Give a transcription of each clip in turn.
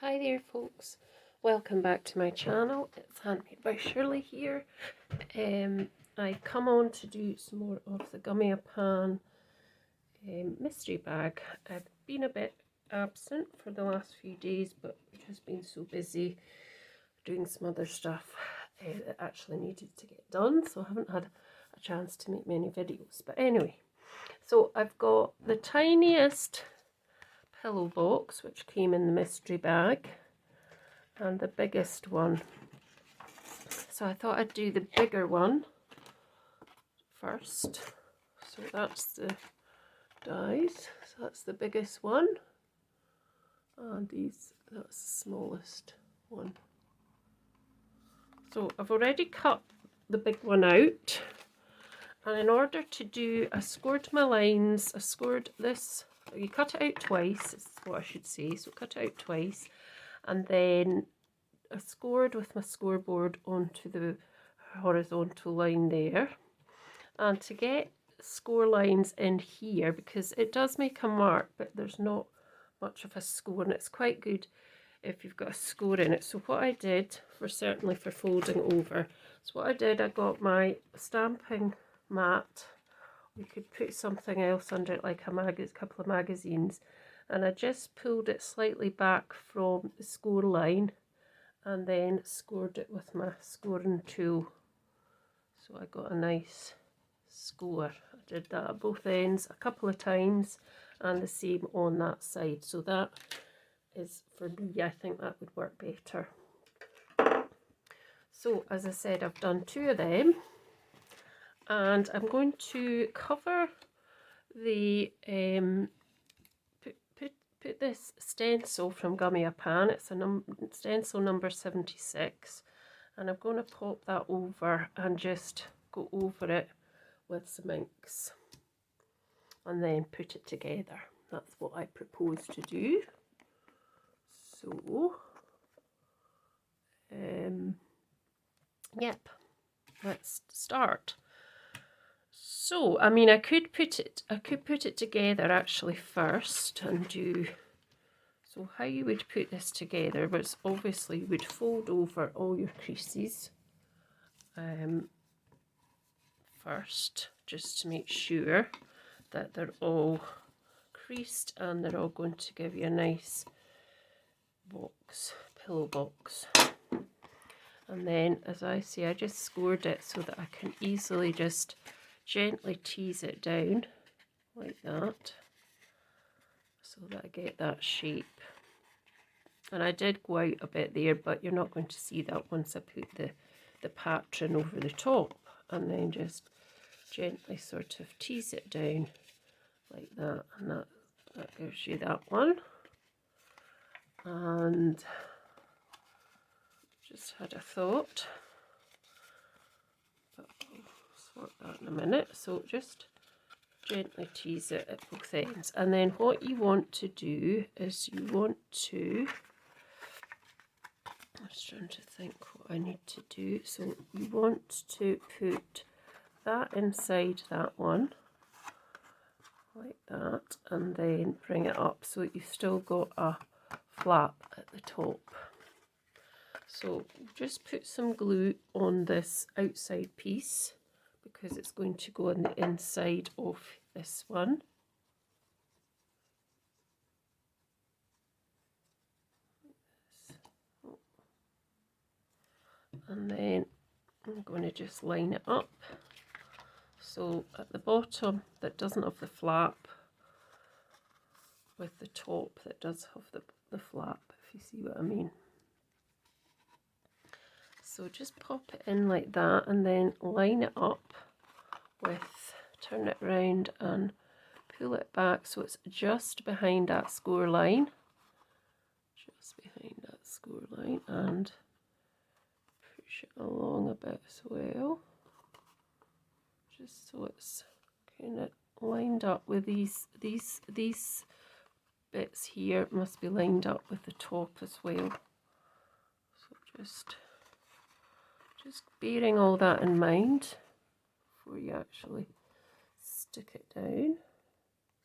Hi there folks, welcome back to my channel. It's Handmade by Shirley here. I've come on to do some more of the Gummy Pan mystery bag. I've been a bit absent for the last few days, but just been so busy doing some other stuff that actually needed to get done, so I haven't had a chance to make many videos. But anyway, so I've got the tiniest pillow box which came in the mystery bag and the biggest one, so I thought I'd do the bigger one first. So that's the dies, so that's the biggest one, and that's the smallest one. So I've already cut the big one out, and in order to do, I scored my lines, I scored this, you cut it out twice is what I should say, so cut it out twice, and then I scored with my scoreboard onto the horizontal line there. And to get score lines in here, because it does make a mark but there's not much of a score, and it's quite good if you've got a score in it. So what I did, certainly for folding over, so what I did, I got my stamping mat, you could put something else under it like a couple of magazines, and I just pulled it slightly back from the score line and then scored it with my scoring tool, so I got a nice score. I did that at both ends a couple of times and the same on that side, so that is, for me, I think that would work better. So as I said, I've done two of them, and I'm going to cover the put this stencil from Gummy Pan. It's a stencil number 76, and I'm going to pop that over and just go over it with some inks and then put it together. That's what I propose to do. So yep, let's start. So I mean, I could put it together actually first and do, so how you would put this together was, obviously you would fold over all your creases first, just to make sure that they're all creased and they're all going to give you a nice box, pillow box. And then, as I say, I just scored it so that I can easily just gently tease it down like that, so that I get that shape. And I did go out a bit there, but you're not going to see that once I put the pattern over the top, and then just gently sort of tease it down like that, and that gives you that one. And just had a thought, but I'll sort that in a minute. So just gently tease it at both ends, and then what you want to do is you want to, I was trying to think what I need to do, so you want to put that inside that one like that, and then bring it up so you've still got a flap at the top. So just put some glue on this outside piece because it's going to go on the inside of this one. And then I'm going to just line it up. So at the bottom that doesn't have the flap, with the top that does have the flap, if you see what I mean. So just pop it in like that, and then line it up with, turn it round and pull it back so it's just behind that score line. Just behind that score line, and push it along a bit as well. Just so it's kind of lined up with these bits here, must be lined up with the top as well. So just bearing all that in mind before you actually stick it down.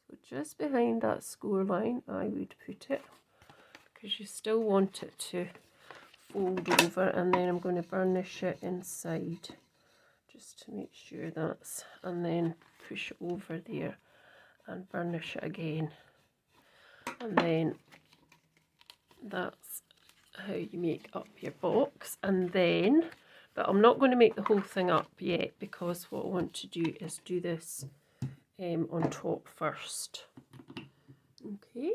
So just behind that score line I would put it, because you still want it to fold over, and then I'm going to burnish it inside just to make sure that's, and then push it over there and burnish it again, and then that's how you make up your box. And then, but I'm not going to make the whole thing up yet, because what I want to do is do this on top first. Okay,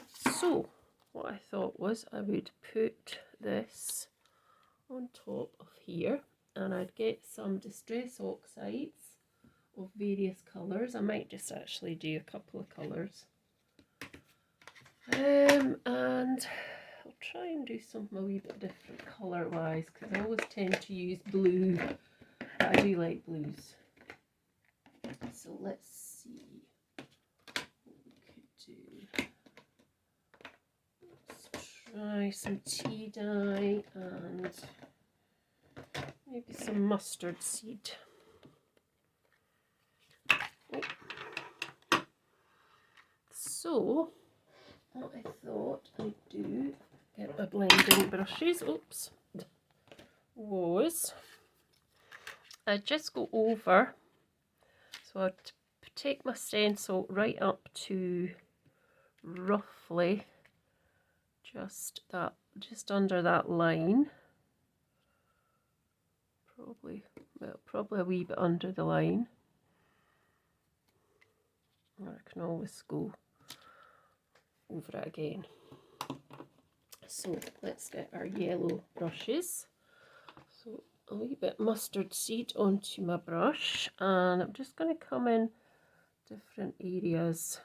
so what I thought was I would put this on top of here, and I'd get some distress oxides of various colours. I might just actually do a couple of colours. And I'll try and do something a wee bit different colour wise, because I always tend to use blue, but I do like blues. So let's see what we could do. Let's try some tea dye and maybe some mustard seed. Oh. So what I thought I'd do, get my blending brushes, oops, was I'd just go over, so I'd take my stencil right up to roughly just under that line, probably a wee bit under the line, or I can always go over it again. So let's get our yellow brushes. So a wee bit mustard seed onto my brush, and I'm just going to come in different areas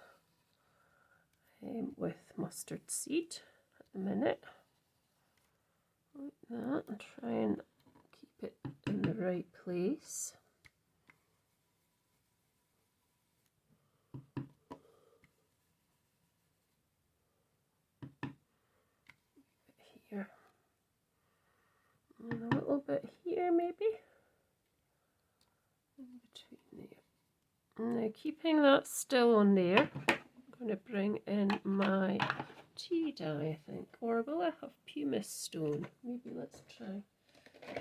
with mustard seed at the minute, like that, and try and keep it in the right place. Here and a little bit here, maybe in between there. Now, keeping that still on there, I'm going to bring in my tea dye, I think, or will I have pumice stone? Maybe let's try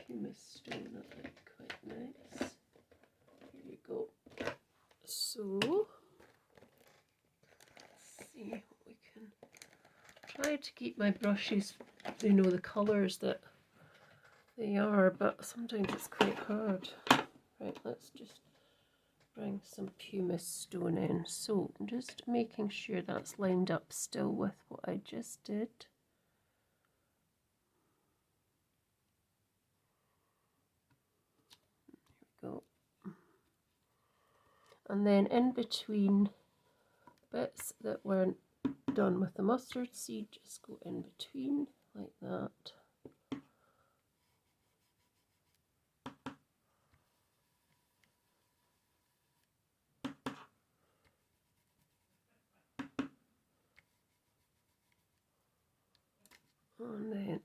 pumice stone. That would be quite nice. Here we go. So let's see what we can try to keep my brushes, you know, the colours that they are, but sometimes it's quite hard. Right, let's just bring some pumice stone in. So I'm just making sure that's lined up still with what I just did. There we go. And then in between bits that weren't done with the mustard seed, just go in between like that. And then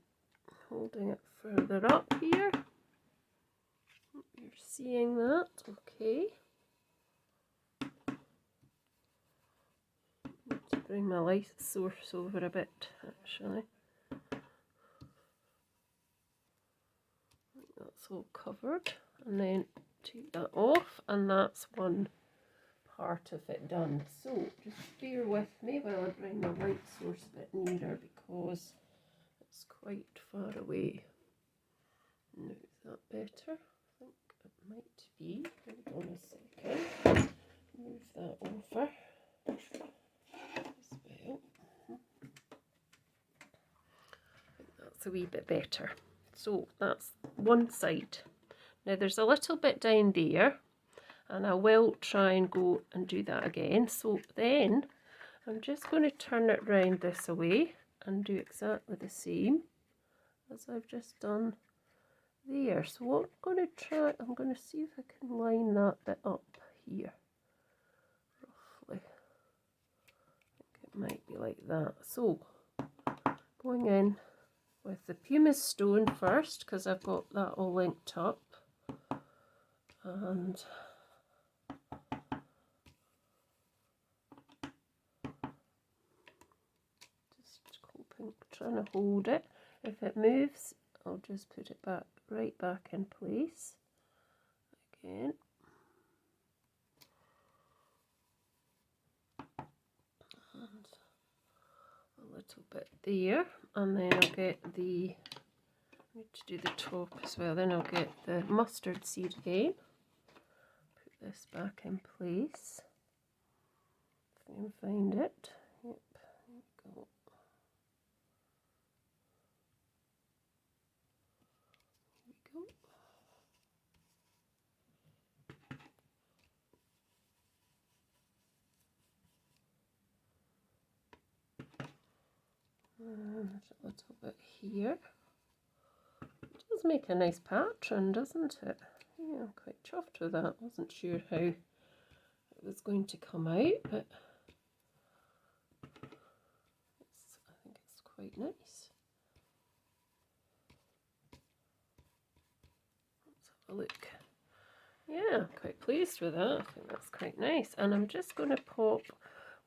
holding it further up here. You're seeing that, okay. Need to bring my light source over a bit, actually. That's all covered, and then take that off, and that's one part of it done. So just bear with me while I bring my light source a bit nearer, because it's quite far away. Now, is that better? I think it might be. Hold on a second. Move that over as well. I think that's a wee bit better. So that's one side. Now there's a little bit down there, and I will try and go and do that again. So then I'm just going to turn it round this way and do exactly the same as I've just done there. So what I'm going to try, I'm going to see if I can line that bit up here roughly. I think it might be like that. So going in with the pumice stone first, because I've got that all linked up, and just trying to hold it. If it moves, I'll just put it back, right back in place again. And a little bit there, and then I'll get the, I need to do the top as well, then I'll get the mustard seed again. Put this back in place. If I can find it. Yep, there we go. And a little bit here. It does make a nice pattern, doesn't it? Yeah, I'm quite chuffed with that. Wasn't sure how it was going to come out, but I think it's quite nice. Let's have a look. Yeah, I'm quite pleased with that. I think that's quite nice. And I'm just going to pop,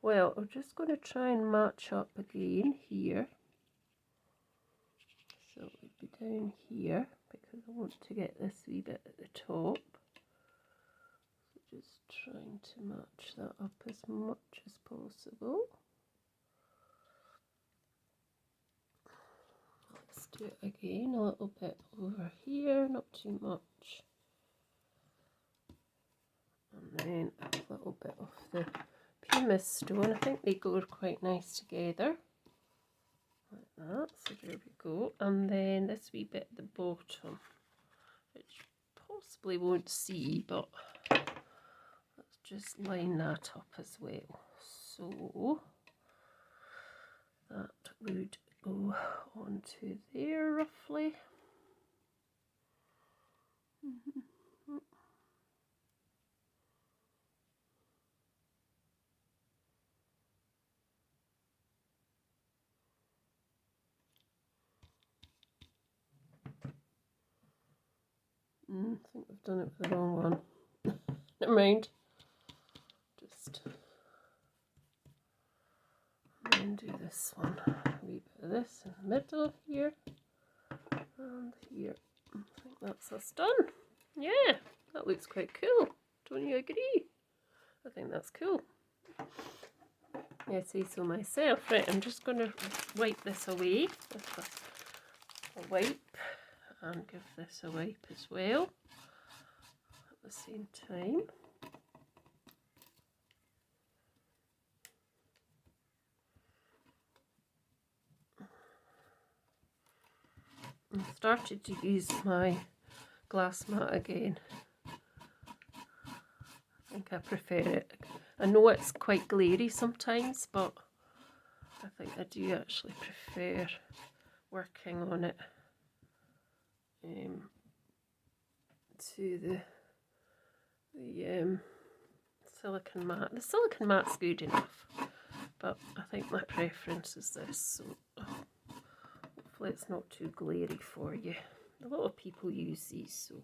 well, I'm just going to try and match up again here. So it would be down here because I want to get this wee bit at the top. So just trying to match that up as much as possible. Let's do it again, a little bit over here, not too much. And then a little bit of the pumice stone. I think they go quite nice together. Like that. So there we go. And then this wee bit at the bottom, which possibly won't see, but let's just line that up as well. So that would go onto there roughly. I think I've done it with the wrong one. Never mind. Just and do this one. A wee bit of this in the middle here and here. I think that's us done. Yeah, that looks quite cool. Don't you agree? I think that's cool. Yeah, I say so myself. Right, I'm just going to wipe this away with a wipe. And give this a wipe as well at the same time. I started to use my glass mat again. I think I prefer it. I know it's quite glary sometimes, but I think I do actually prefer working on it to the silicone mat. The silicone mat's good enough, but I think my preference is this, so hopefully it's not too glary for you. A lot of people use these, so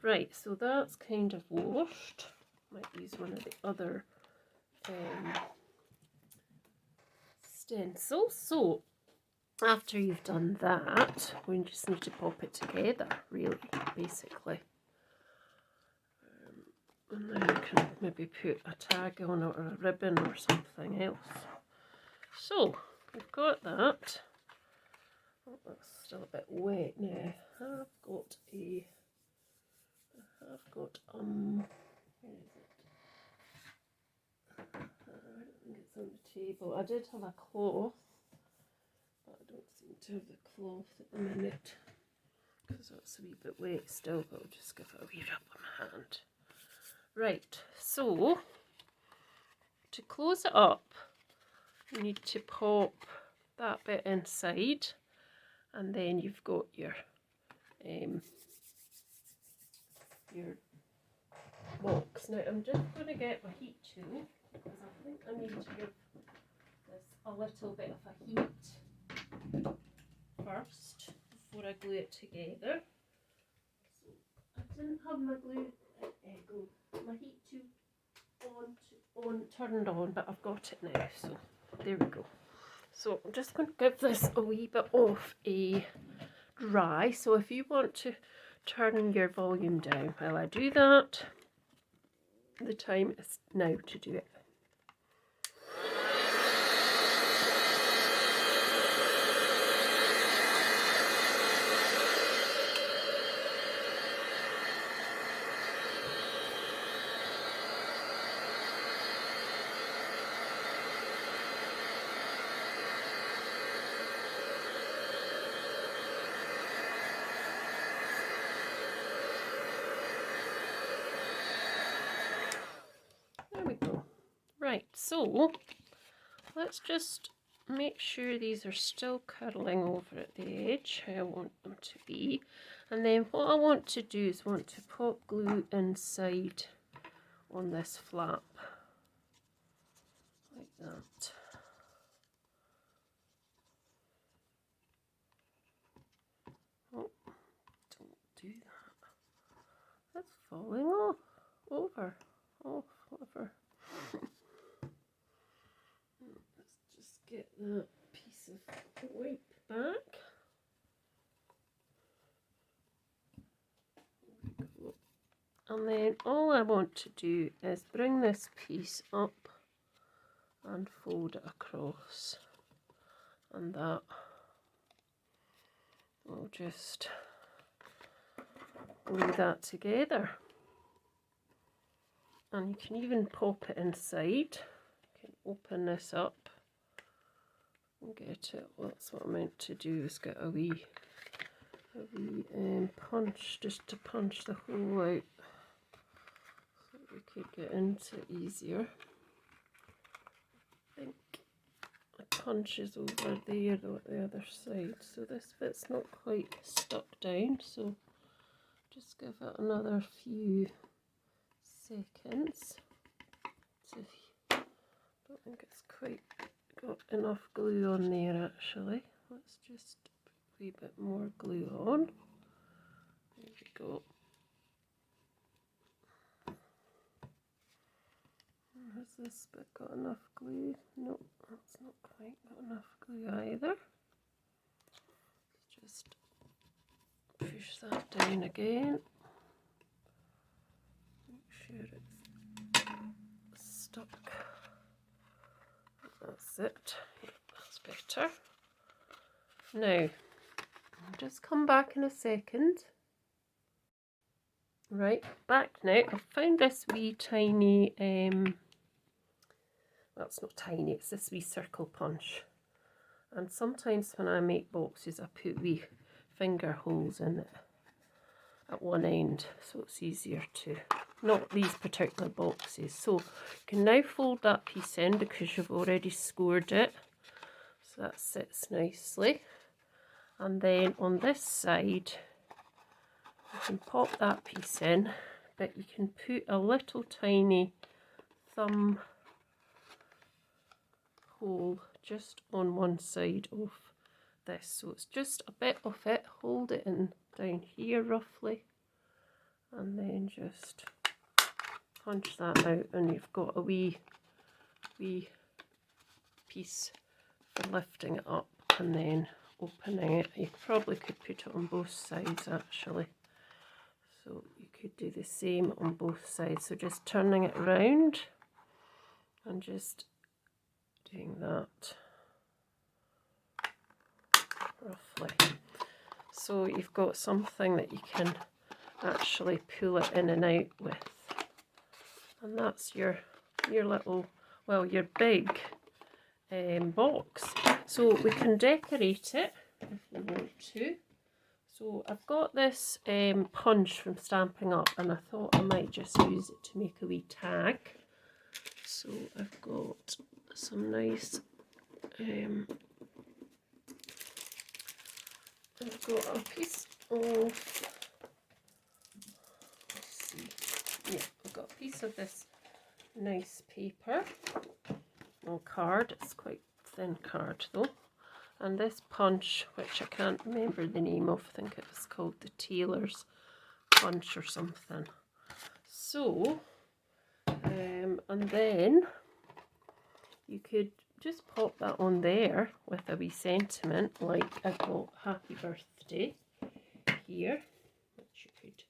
right, so that's kind of washed. Might use one of the other stencils. So after you've done that, we just need to pop it together, really, basically. And then you can maybe put a tag on it or a ribbon or something else. So, we've got that. Oh, that's still a bit wet now. Where is it? I don't think it's on the table. I did have a cloth, but I don't seem to have the cloth at the minute because that's a wee bit wet still, but I'll just give it a wee rub on my hand. Right, so to close it up, you need to pop that bit inside, and then you've got your box. Now I'm just going to get my heat tool because I think I need to give this a little bit of a heat first before I glue it together. So I didn't have my my heat tool turned on, but I've got it now, so there we go. So I'm just going to give this a wee bit of a dry. So if you want to turn your volume down while I do that, the time is now to do it. There we go. Right, so let's just make sure these are still curling over at the edge how I want them to be. And then what I want to do is want to pop glue inside on this flap like that. Oh, don't do that. That's falling off, over, off, whatever. Let's just get that piece of wipe back. There we go. And then all I want to do is bring this piece up and fold it across, and that will just glue that together. And you can even pop it inside. You can open this up and get it. Well, that's what I meant to do, is get a wee punch, just to punch the hole out so we could get into it easier. I think the punch is over there though at the other side, so this bit's not quite stuck down, so just give it another few seconds. I don't think it's quite got enough glue on there actually. Let's just put a wee bit more glue on. There we go. Has this bit got enough glue? No, that's not quite got enough glue either. Let's just push that down again. Make sure it's stuck. That's it. Yep, that's better. Now, I'll just come back in a second. Right, back now. I've found this wee tiny, well, it's not tiny, it's this wee circle punch. And sometimes when I make boxes, I put wee finger holes in it at one end, so it's easier to, not these particular boxes. So you can now fold that piece in because you've already scored it. So that sits nicely. And then on this side, you can pop that piece in, but you can put a little tiny thumb hole just on one side of this. So it's just a bit of it, hold it in down here roughly, and then just punch that out, and you've got a wee piece for lifting it up and then opening it. You probably could put it on both sides actually. So you could do the same on both sides. So just turning it around and just doing that roughly. So you've got something that you can actually pull it in and out with. And that's your little, well, your big box. So we can decorate it if we want to. So I've got this punch from Stampin' Up, and I thought I might just use it to make a wee tag. So I've got some nice, I've got a piece of, let's see, yeah, I've got a piece of this nice paper, or card, it's quite thin card though. And this punch, which I can't remember the name of, I think it was called the Tailor's Punch or something. So, and then you could just pop that on there with a wee sentiment, like I've got happy birthday here, which you could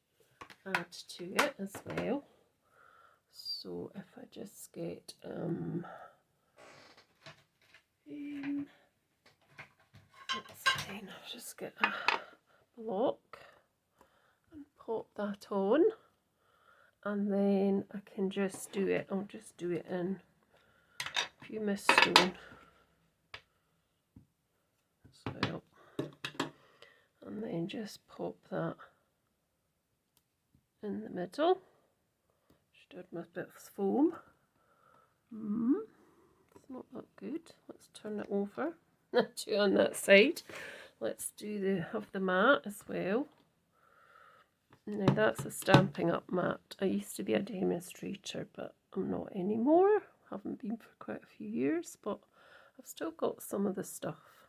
add to it as well. So if I just get that's fine, I'll just get a block and pop that on, and then I can just do it, I'll just do it in Pumice stone as well, and then just pop that in the middle. Just add my bit of foam. It's not that good. Let's turn it over. Two on that side. Let's do have the mat as well. Now that's a Stampin' Up mat. I used to be a demonstrator, but I'm not anymore. Haven't been for quite a few years, but I've still got some of the stuff.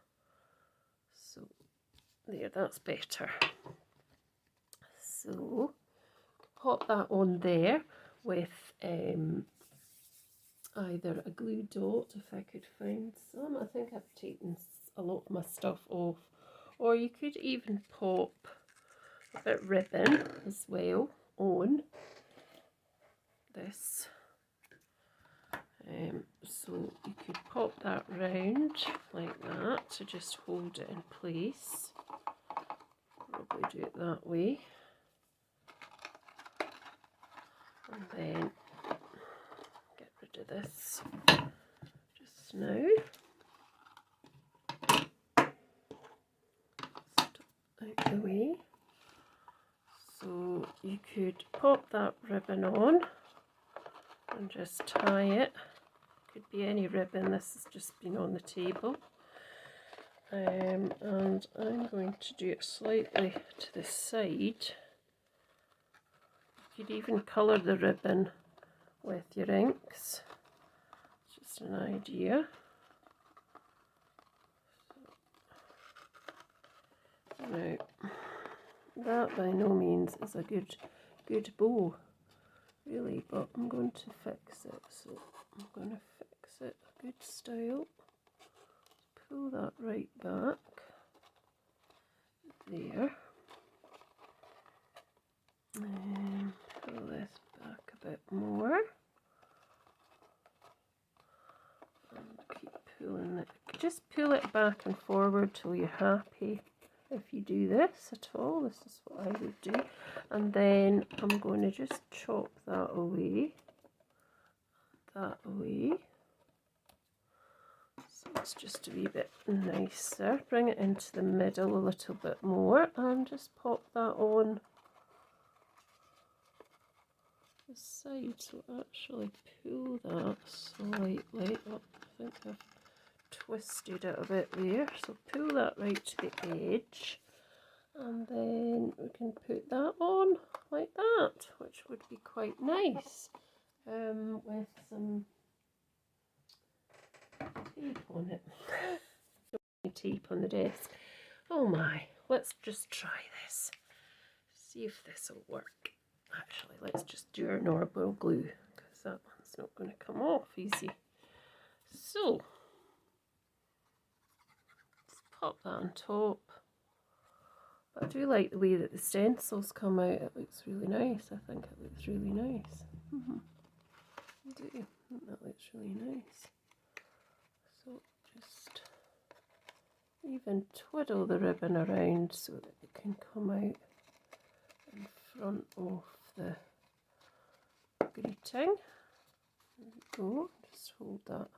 So there, that's better. So pop that on there with either a glue dot, if I could find some. I think I've taken a lot of my stuff off, or you could even pop a bit of ribbon as well on this. So you could pop that round like that to just hold it in place. Probably do it that way. And then get rid of this just now. Out the way. So you could pop that ribbon on and just tie it. Could be any ribbon, this has just been on the table. And I'm going to do it slightly to the side. You could even colour the ribbon with your inks. Just an idea. Now, that by no means is a good bow, really, but I'm going to fix it. So I'm going to fix it a good style. Pull that right back there. And pull this back a bit more. And keep pulling it. Just pull it back and forward till you're happy. If you do this at all, this is what I would do. And then I'm going to just chop that away. That away. So it's just a wee bit nicer. Bring it into the middle a little bit more and just pop that on the side. So actually pull that slightly up. I think I've twisted it a bit there. So pull that right to the edge. And then we can put that on like that, which would be quite nice. With some tape on it. Tape on the desk. Oh my, let's just try this. See if this will work. Actually, let's just do our normal glue, because that one's not going to come off easy. So, let's pop that on top. But I do like the way that the stencils come out. It looks really nice. I think it looks really nice. I do. I think that looks really nice. So just even twiddle the ribbon around so that it can come out in front of the greeting. There we go. Just hold that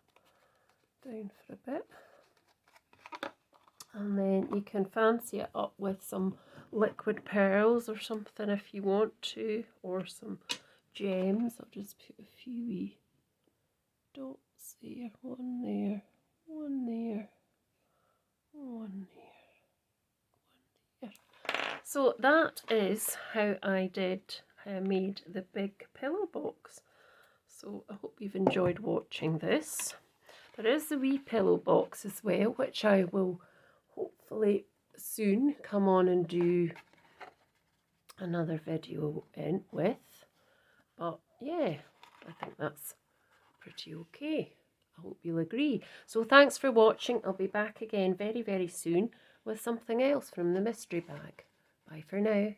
down for a bit. And then you can fancy it up with some liquid pearls or something if you want to, or some gems. I'll just put a few wee dots there, one there, one there, one there, one there. So that is how I made the big pillow box. So I hope you've enjoyed watching this. There is the wee pillow box as well, which I will hopefully soon come on and do another video in with. But yeah, I think that's pretty okay. I hope you'll agree. So thanks for watching. I'll be back again very, very soon with something else from the mystery bag. Bye for now.